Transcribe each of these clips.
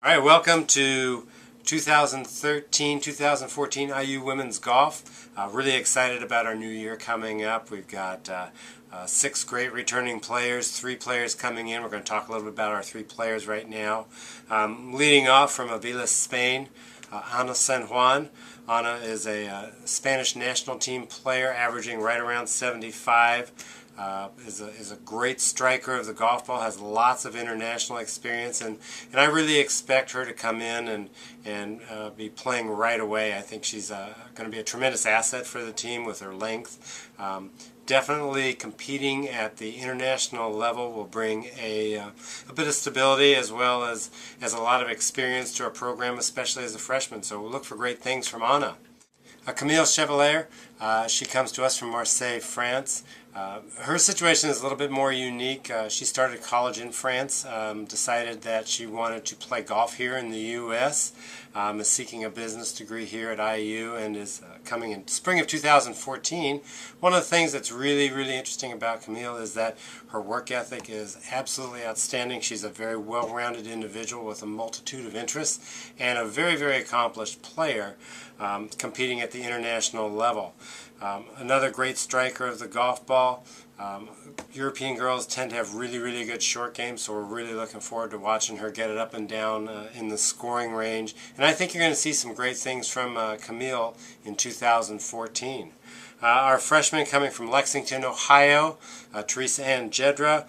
All right, welcome to 2013-2014 IU Women's Golf. Really excited about our new year coming up. We've got 6 great returning players, 3 players coming in. We're going to talk a little bit about our 3 players right now. Leading off from Avila, Spain, Ana San Juan. Ana is a Spanish national team player, averaging right around 75. Is a great striker of the golf ball, has lots of international experience, and I really expect her to come in and be playing right away. I think she's going to be a tremendous asset for the team with her length. Definitely competing at the international level will bring a bit of stability as well as a lot of experience to our program, especially as a freshman. So we'll look for great things from Ana. Camille Chevalier, she comes to us from Marseille, France. Her situation is a little bit more unique. She started college in France, decided that she wanted to play golf here in the U.S., is seeking a business degree here at IU, and is coming in spring of 2014. One of the things that's really, really interesting about Camille is that her work ethic is absolutely outstanding. She's a very well-rounded individual with a multitude of interests and a very, very accomplished player competing at the international level. Another great striker of the golf ball. European girls tend to have really, really good short games, so we're really looking forward to watching her get it up and down in the scoring range. And I think you're going to see some great things from Camille in 2014. Our freshman coming from Lexington, Ohio, Teresa Ann Jedra.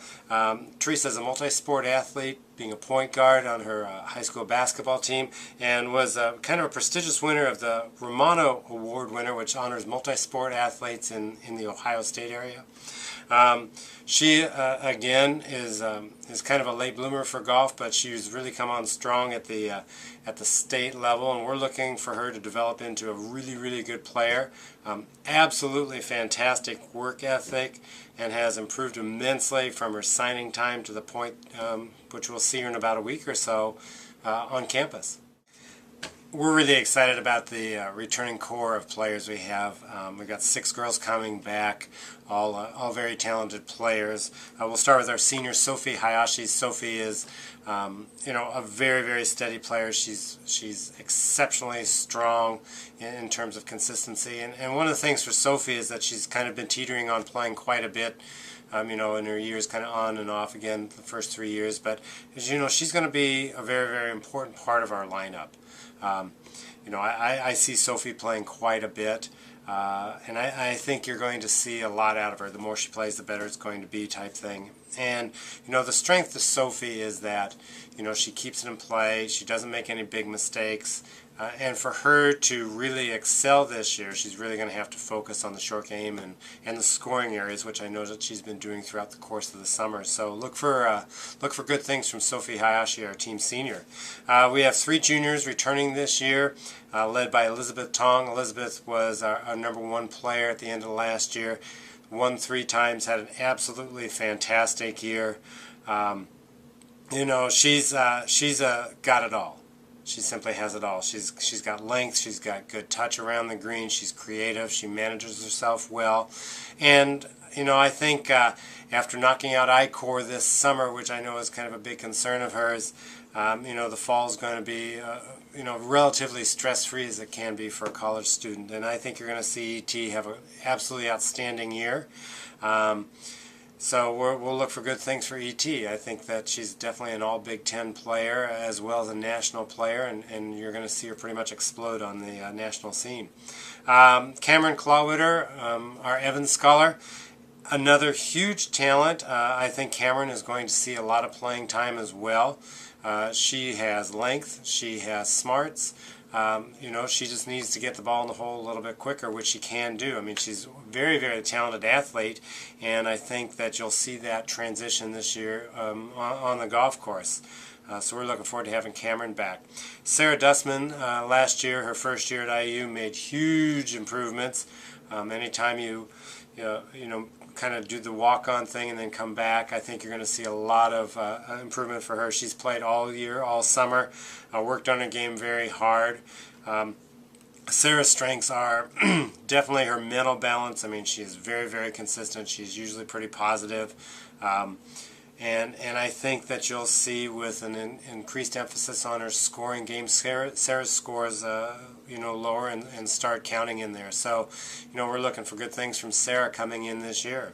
Teresa is a multi-sport athlete, being a point guard on her high school basketball team, and was kind of a prestigious winner of the Romano Award winner, which honors multi-sport athletes in the Ohio State area. She again is kind of a late bloomer for golf, but she's really come on strong at the state level, and we're looking for her to develop into a really, really good player. Absolutely fantastic work ethic, and has improved immensely from her signing time to the point which we'll see her in about a week or so on campus. We're really excited about the returning core of players we have. We've got 6 girls coming back, all very talented players. We'll start with our senior, Sophie Hayashi. Sophie is, a very, very steady player. She's exceptionally strong in terms of consistency. And one of the things for Sophie is that she's kind of been teetering on playing quite a bit. In her years, kind of on and off again, the first 3 years. But as you know, she's going to be a very, very important part of our lineup. I see Sophie playing quite a bit, and I think you're going to see a lot out of her. The more she plays, the better it's going to be, type thing. And, the strength of Sophie is that, she keeps it in play, she doesn't make any big mistakes, and for her to really excel this year, she's really going to have to focus on the short game and the scoring areas, which I know that she's been doing throughout the course of the summer. So look for good things from Sophie Hayashi, our team senior. We have 3 juniors returning this year, led by Elizabeth Tong. Elizabeth was our #1 player at the end of last year. Won 3 times, had an absolutely fantastic year. She's got it all. She simply has it all. She's got length, she's got good touch around the green, she's creative, she manages herself well. And, I think after knocking out I-Core this summer, which I know is kind of a big concern of hers, the fall is going to be, relatively stress-free as it can be for a college student. And I think you're going to see E.T. have an absolutely outstanding year. So we'll look for good things for E.T. I think that she's definitely an all Big Ten player as well as a national player, and you're going to see her pretty much explode on the national scene. Cameron Clawwitter, our Evans Scholar, another huge talent. I think Cameron is going to see a lot of playing time as well. She has length, she has smarts. She just needs to get the ball in the hole a little bit quicker, which she can do. I mean, she's a very, very talented athlete, and I think that you'll see that transition this year on the golf course. So we're looking forward to having Cameron back. Sarah Dussman, last year, her first year at IU, made huge improvements. Anytime you kind of do the walk-on thing and then come back, I think you're going to see a lot of improvement for her. She's played all year, all summer, worked on her game very hard. Sarah's strengths are definitely her mental balance. I mean, she's very, very consistent. She's usually pretty positive. And I think that you'll see with an increased emphasis on her scoring game, Sarah's scores lower and start counting in there. So we're looking for good things from Sarah coming in this year.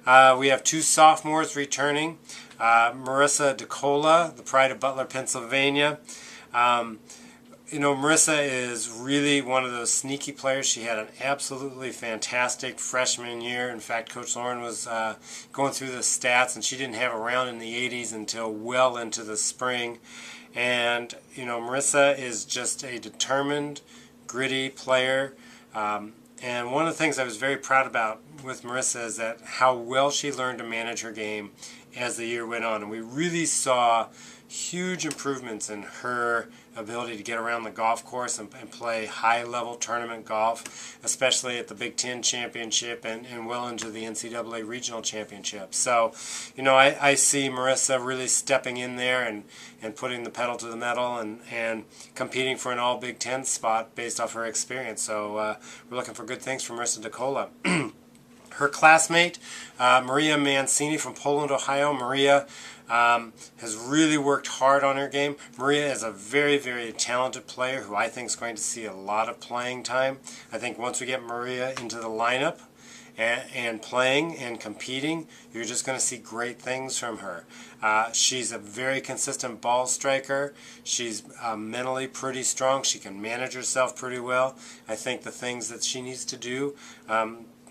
We have 2 sophomores returning. Marissa DeCola, the pride of Butler, Pennsylvania. Marissa is really one of those sneaky players. She had an absolutely fantastic freshman year. In fact, Coach Lauren was going through the stats, and she didn't have a round in the 80s until well into the spring. And, Marissa is just a determined, gritty player. And one of the things I was very proud about with Marissa is that how well she learned to manage her game as the year went on. And we really saw huge improvements in her ability to get around the golf course and play high-level tournament golf, especially at the Big Ten Championship and well into the NCAA Regional Championship. So, I see Marissa really stepping in there and putting the pedal to the metal and competing for an all-Big Ten spot based off her experience. So we're looking for good things from Marissa DeCola. Her classmate, Maria Mancini from Poland, Ohio. Maria has really worked hard on her game. Maria is a very, very talented player who I think is going to see a lot of playing time. I think once we get Maria into the lineup and playing and competing, you're just going to see great things from her. She's a very consistent ball striker. She's mentally pretty strong. She can manage herself pretty well. I think the things that she needs to do,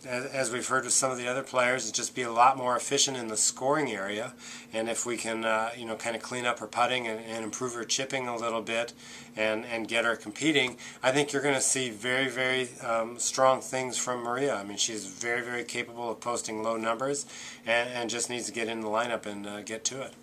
as we've heard with some of the other players, is just be a lot more efficient in the scoring area. And if we can, kind of clean up her putting and improve her chipping a little bit and get her competing, I think you're going to see very, very strong things from Maria. I mean, she's very, very capable of posting low numbers and just needs to get in the lineup and get to it.